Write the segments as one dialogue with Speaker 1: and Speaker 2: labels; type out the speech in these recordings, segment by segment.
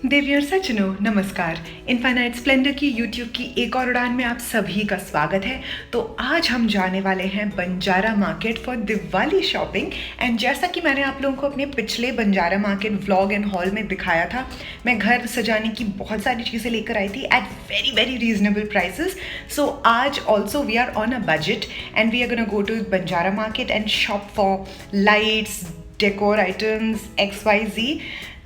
Speaker 1: देवियर सज्जनों नमस्कार। Infinite Splendor की यूट्यूब की एक और उड़ान में आप सभी का स्वागत है। तो आज हम जाने वाले हैं Banjara market for Diwali shopping. And जैसा कि मैंने आप लोगों को अपने पिछले Banjara market vlog and hall में दिखाया था, मैं घर सजाने की बहुत सारी चीज़ें लेकर आई थी at very very reasonable prices. So आज also we are on a budget and we are gonna go to Banjara market and shop for lights, decor items, XYZ।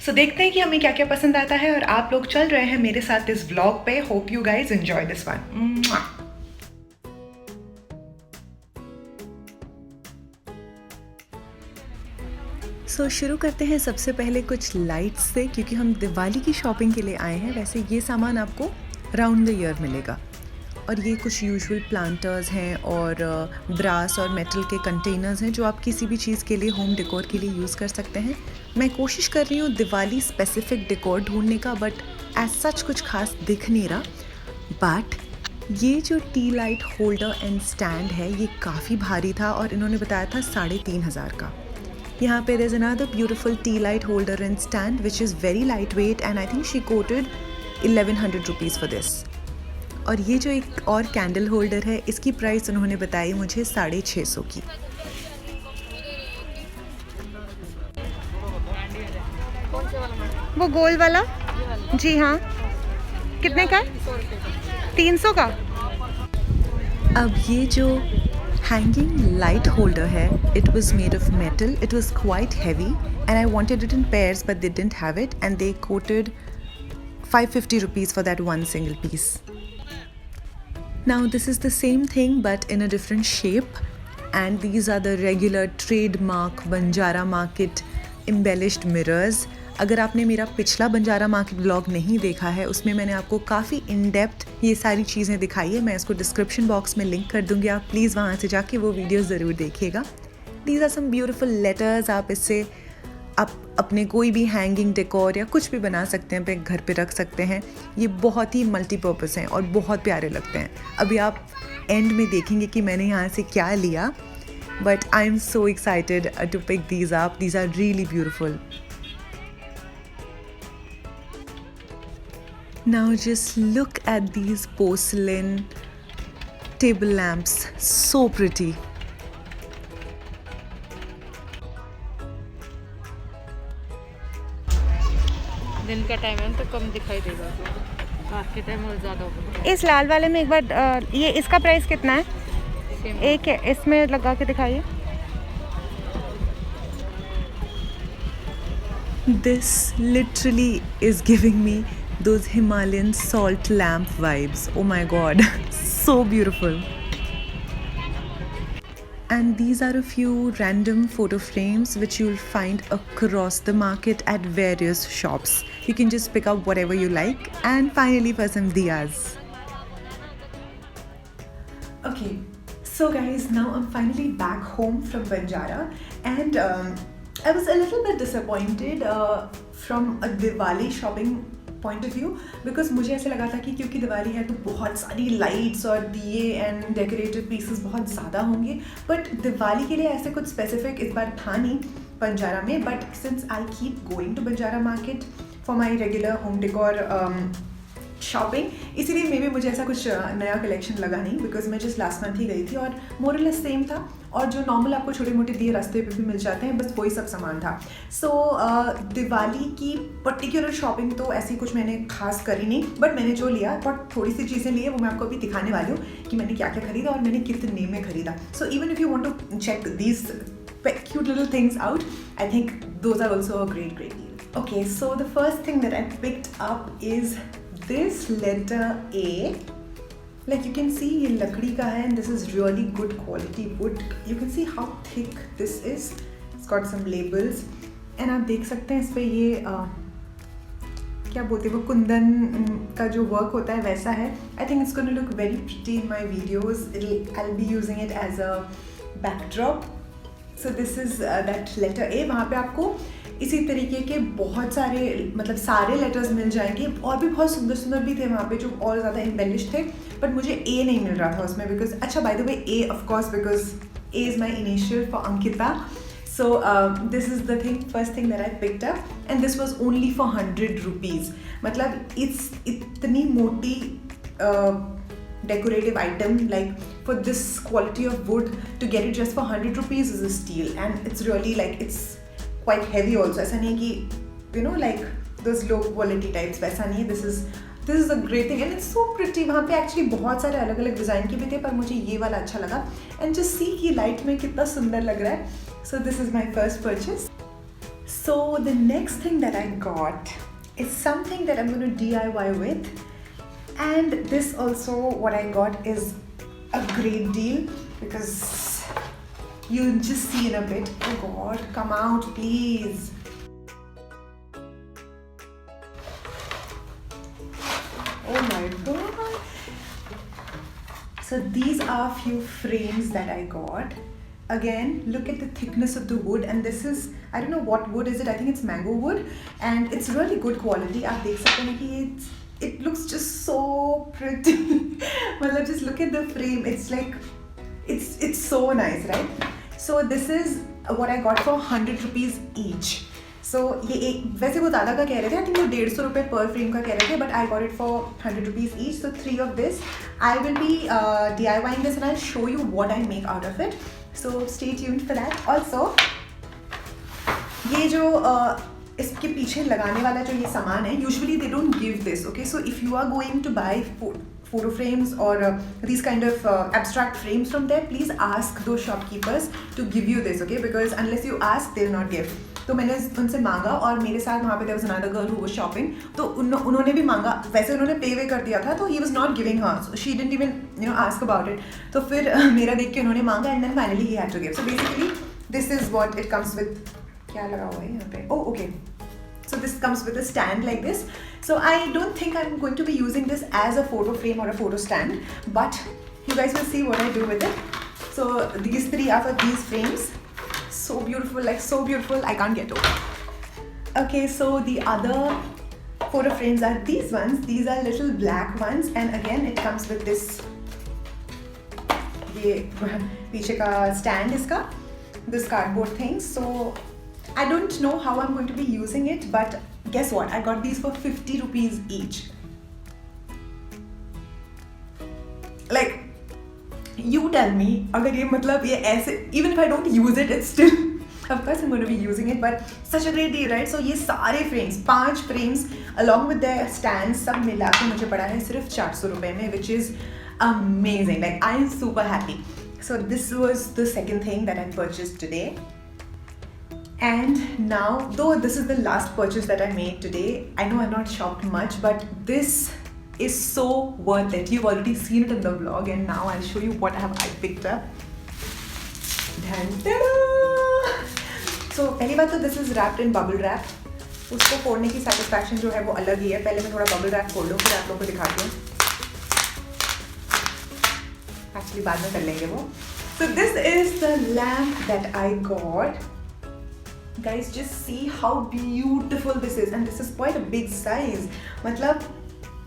Speaker 1: So देखते हैं कि हमें क्या क्या पसंद आता है और आप लोग चल रहे हैं मेरे साथ इस व्लॉग पे। Hope you guys enjoy this one. शुरू करते हैं सबसे पहले कुछ लाइट्स से, क्योंकि हम दिवाली की शॉपिंग के लिए आए हैं। वैसे ये सामान आपको राउंड द ईयर मिलेगा और ये कुछ यूजुअल प्लांटर्स हैं और ब्रास और मेटल के कंटेनर्स हैं जो आप किसी भी चीज़ के लिए, होम डेकोर के लिए यूज़ कर सकते हैं। मैं कोशिश कर रही हूँ दिवाली स्पेसिफिक डेकोर ढूंढने का, बट एज सच कुछ खास दिख नहीं रहा। बट ये जो T light holder and stand है ये काफ़ी भारी था और इन्होंने बताया था 3,500 का। यहाँ पे there is another beautiful tea light holder and stand which is very lightweight and I think she quoted 1100 rupees for this. और ये जो एक और कैंडल होल्डर है इसकी प्राइस उन्होंने बताई मुझे 650 की।
Speaker 2: वो गोल वाला जी हाँ, कितने का? 300 का।
Speaker 1: अब ये जो हैंगिंग लाइट होल्डर है, it was made of metal, it was quite heavy and I wanted it in pairs but they didn't have it and they coated 550 rupees for that one single piece. Now this is the same thing but in a different shape and these are the regular trademark Banjara Market embellished mirrors. अगर आपने मेरा पिछला Banjara market blog नहीं देखा है, उसमें मैंने आपको काफ़ी इन डेप्थ ये सारी चीज़ें दिखाई है। मैं इसको डिस्क्रिप्शन बॉक्स में लिंक कर दूँगी, आप प्लीज़ वहाँ से जाके वो वीडियो ज़रूर देखिएगा। These are some beautiful letters. आप इससे आप अपने कोई भी हैंगिंग डेकोर या कुछ भी बना सकते हैं, अपने घर पे रख सकते हैं। ये बहुत ही मल्टीपर्पज़ हैं और बहुत प्यारे लगते हैं। अभी आप एंड में देखेंगे कि मैंने यहाँ से क्या लिया, but I am so excited to pick these up. These are really beautiful. Now just look at these porcelain table lamps, so pretty.
Speaker 3: दिन का टाइम है तो कम दिखाई देगा, रात के टाइम और ज़्यादा होगा।
Speaker 2: इस लाल वाले में एक बार ये इसका प्राइस कितना है? एक है, इसमें लगा के दिखाइए।
Speaker 1: This literally is giving me those Himalayan salt lamp vibes. Oh my god, so beautiful. And these are a few random photo frames which you'll find across the market at various shops. You can just pick up whatever you like. And finally for some diyas. Okay, so guys, now I'm finally back home from Banjara and I was a little bit disappointed from a Diwali shopping point of view because मुझे ऐसे लगा था कि क्योंकि दिवाली है तो बहुत सारी लाइट्स और दिए एंड डेकोरेटिव पीसेस बहुत ज़्यादा होंगे, बट दिवाली के लिए ऐसे कुछ स्पेसिफिक इस बार था नहीं बंजारा में। But since I keep going to Banjara market for my regular home decor shopping, इसीलिए मे बी मुझे ऐसा कुछ नया कलेक्शन लगा नहीं बिकॉज मैं जस्ट लास्ट मंथ ही गई थी और मोरलेस सेम था और जो नॉर्मल आपको छोटे मोटे दिए रास्ते पे भी मिल जाते हैं, बस वही सब सामान था। सो दिवाली की पर्टिकुलर शॉपिंग तो ऐसी कुछ मैंने खास करी नहीं, बट मैंने जो लिया बट थोड़ी सी चीज़ें ली है वो मैं आपको अभी दिखाने वाली हूँ कि मैंने क्या क्या खरीदा और मैंने कितने में खरीदा। So even if you want to check these cute little things out, I think those are also a great deal. Okay, so the first thing that I picked up is this letter A. Like you can see ये लकड़ी का है and this is really good quality wood. You can see how thick this is. It's got some labels and आप देख सकते हैं इस पे ये क्या बोलते हैं वो कुंदन का जो वर्क होता है वैसा है। I think it's going to look very pretty in my videos. I'll be using it as a backdrop. So this is that letter A. वहाँ पे आपको इसी तरीके के बहुत सारे मतलब सारे लेटर्स मिल जाएंगे और भी बहुत सुंदर सुंदर भी थे वहाँ पे जो और ज़्यादा इम्बेलिश थे, बट मुझे ए नहीं मिल रहा था उसमें बिकॉज अच्छा by the way A of course because A is my initial for Ankita. So this is the thing, first thing that I picked up. and this was only for 100 rupees. मतलब it's इतनी मोटी decorative item, like for this quality of wood, to get it just for 100 rupees is a steal. And it's really like, it's quite heavy also. ऐसा नहीं कि you know like those low quality types, वैसा नहीं है. This is a great thing and it's so pretty. वहाँ पे actually बहुत सारे अलग अलग डिज़ाइन के भी थे, पर मुझे ये वाला अच्छा लगा. And just see कि लाइट में कितना सुंदर लग रहा है. So this is my first purchase. So the next thing that I got is something that I'm going to DIY with. And this also, what I got is a great deal, because you'll just see in a bit. Oh God, come out please. Oh my God. So these are few frames that I got. Again, look at the thickness of the wood, and this is, I don't know what wood is it, I think it's mango wood, and it's really good quality. आप देख सकते हैं कि it looks just so pretty. मतलब just look at the frame, it's like, it's so nice, right? So this is what I got for 100 rupees each. So ये एक, वैसे वो ज़्यादा का कह रहे थे, I think वो 150 रुपये per frame का कह रहे थे, but I got it for 100 rupees each. So 3 of this. I will be DIYing this and I'll show you what I make out of it. So stay tuned for that. Also, ये जो इसके पीछे लगाने वाला जो ये सामान है, usually they don't give this, okay? So if you are going to buy photo frames or these kind of abstract frames from there, please ask those shopkeepers to give you this, okay? Because unless you ask, they'll not give. तो मैंने उनसे मांगा, और मेरे साथ वहाँ पे there was another girl who was shopping, तो उन्होंने भी मांगा. वैसे उन्होंने पे वे कर दिया था, तो he was not giving her, so she didn't even ask about it. तो फिर मेरा देख के उन्होंने मांगा, and then finally he had to give. So basically this is what it comes with. क्या लगा हुआ है यहाँ पे? Oh, okay. So this comes with a stand like this. So I don't think I'm going to be using this as a photo frame or a photo stand, but you guys will see what I do with it. So these 3 are for these frames. So beautiful, like so beautiful, I can't get over. Okay, so the other photo frames are these ones. These are little black ones, and again it comes with this, ये पीछे का stand इसका, this cardboard thing. So I don't know how I'm going to be using it, but guess what? I got these for 50 rupees each. Like, you tell me, अगर ये मतलब ये ऐसे, even if I don't use it, it's still, of course I'm going to be using it, but such a great deal, right? So ये सारे frames, 5 frames along with their stands, सब मिला के मुझे पड़ा है सिर्फ 400 रुपए में, which is amazing. Like, I am super happy. So this was the second thing that I purchased today. And now, though this is the last purchase that I made today, I know I've not shopped much, but this is so worth it. You've already seen it in the vlog, and now I'll show you what I picked up. So पहली बात तो this is wrapped in bubble wrap. उसको फोड़ने की satisfaction जो है वो अलग ही है. पहले मैं थोड़ा bubble wrap फोड़ लूँ, फिर आप लोगों को दिखाती हूँ. Actually बाद में कर लेंगे वो. So this is the lamp that I got. Guys, just see how beautiful this is, and this is quite a big size. मतलब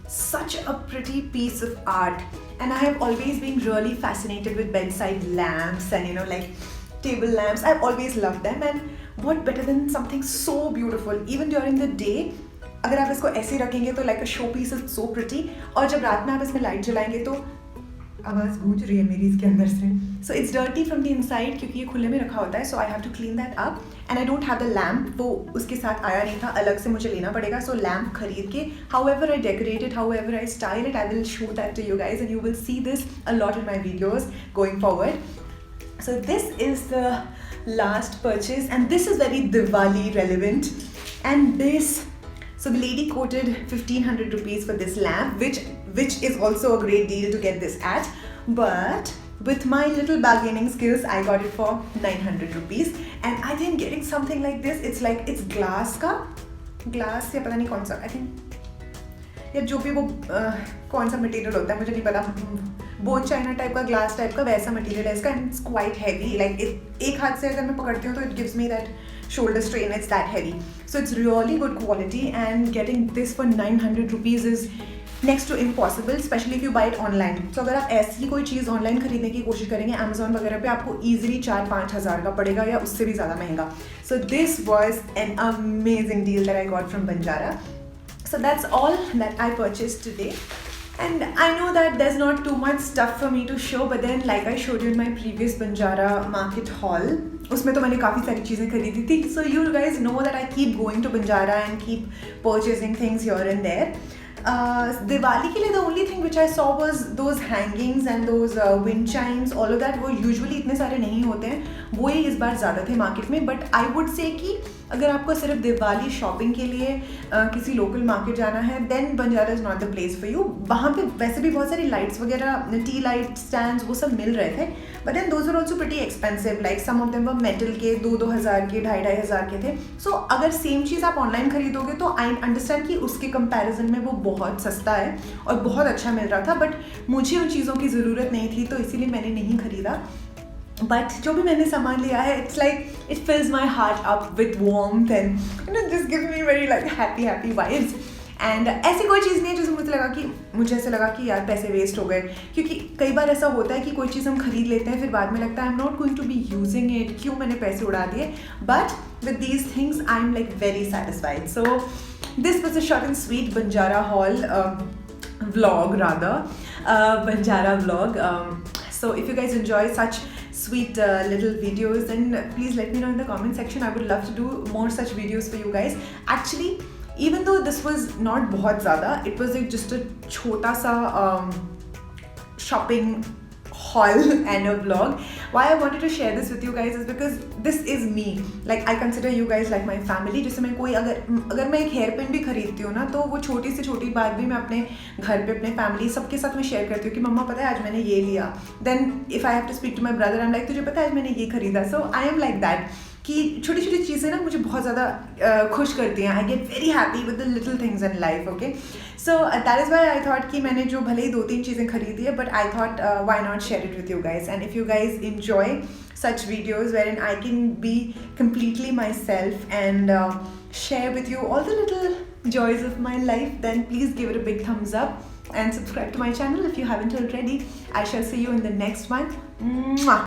Speaker 1: such a pretty piece of art, and I have always been really fascinated with bedside lamps and like table lamps. I've always loved them, and what better than something so beautiful even during the day. अगर आप इसको ऐसे रखेंगे तो like a show piece is so pretty, और जब रात में आप इसमें लाइट जलाएंगे तो आवाज़ गूंज रही है मेरी इसके अंदर से. So it's dirty from the inside क्योंकि ये खुले में रखा होता है, so I have to clean that up, and I don't have the lamp, वो उसके साथ आया नहीं था, अलग से मुझे लेना पड़ेगा. So lamp खरीद के, however I decorate it, however I style it, I will show that to you guys, and you will see this a lot in my videos going forward. So this is the last purchase, and this is very Diwali relevant, and this, so the lady quoted 1500 rupees for this lamp, which is also a great deal to get this at, but with my little bargaining skills, I got it for 900 rupees. And I think getting something like this, it's like, it's glass का, glass या पता नहीं कौन सा, I think, या जो भी वो कौन सा मटेरियल होता है मुझे नहीं पता, बोन चाइना टाइप का, ग्लास टाइप का वैसा मटेरियल है इसका, and it's quite heavy. Like एक हाथ से अगर मैं पकड़ती हूँ तो it gives me that shoulder strain, it's that heavy. So it's really good quality, and getting this for 900 rupees is next to impossible, specially if you buy it online. तो अगर आप ऐसी कोई चीज़ ऑनलाइन खरीदने की कोशिश करेंगे अमेजोन वगैरह पे, आपको ईजिली 4-5 हज़ार का पड़ेगा या उससे भी ज़्यादा महंगा. सो this was an amazing deal that I got from Banjara. So that's all that I purchased today, and I know that there's not too much stuff for me to show, but then like I showed you in my previous Banjara market haul, उसमें तो मैंने काफ़ी सारी चीज़ें खरीदी थी. So you guys know that I keep going to Banjara and keep purchasing things here and there. Diwali के लिए the only thing which I saw was those hangings and those wind chimes, all of that. वो usually इतने सारे नहीं होते हैं, वो ही इस बार ज़्यादा थे मार्केट में. बट आई वुड से कि अगर आपको सिर्फ दिवाली शॉपिंग के लिए किसी लोकल मार्केट जाना है, then Banjara is not the place for you. वहाँ पे वैसे भी बहुत सारी लाइट्स वगैरह, टी लाइट स्टैंड्स, वो सब मिल रहे थे, but then those are also pretty expensive. Like some of them were metal के 2-2 हज़ार के, 2,500 हज़ार के थे. सो अगर सेम चीज़ आप ऑनलाइन खरीदोगे तो आई अंडरस्टैंड कि उसके कंपैरिजन में वो बहुत सस्ता है और बहुत अच्छा मिल रहा था, बट मुझे उन चीज़ों की ज़रूरत नहीं थी, तो इसीलिए मैंने नहीं खरीदा. बट जो भी मैंने सामान लिया है, it's like it fills my heart up with warmth and just give me very like happy vibes. And ऐसी कोई चीज़ नहीं है जो मुझे ऐसे लगा कि यार पैसे वेस्ट हो गए, क्योंकि कई बार ऐसा होता है कि कोई चीज़ हम खरीद लेते हैं, फिर बाद में लगता है I am not going to be using it, क्यों मैंने पैसे उड़ा दिए. But with these things I am like very satisfied. So this was a short and sweet Banjara hall vlog rather, Banjara vlog. So if you guys enjoy such sweet little videos, then please let me know in the comment section. I would love to do more such videos for you guys. Actually, even though this was not बहुत ज़्यादा, it was like just a छोटा सा shopping haul and a vlog. Why I wanted to share this with you guys is because this is me. Like I consider you guys like my family. जैसे मैं कोई अगर मैं एक hair pin भी खरीदती हूँ ना, तो वो छोटी से छोटी बात भी मैं अपने घर पे अपने फैमिली सबके साथ में शेयर करती हूँ कि मम्मा पता है आज मैंने ये लिया. Then if I have to speak to my brother, I am like तुझे पता है आज मैंने ये खरीदा. So I am like that कि छोटी छोटी चीज़ें ना मुझे बहुत ज़्यादा खुश करती हैं. I get very happy with the little things in life. Okay, so that is why I thought कि मैंने जो भले ही 2-3 चीज़ें खरीदी है, but I thought why not share it with you guys. And if you guys enjoy such videos wherein I can be completely myself and share with you all the little joys of my life, then please give it a big thumbs up and subscribe to my channel if you haven't already. I shall see you in the next one. Mwah!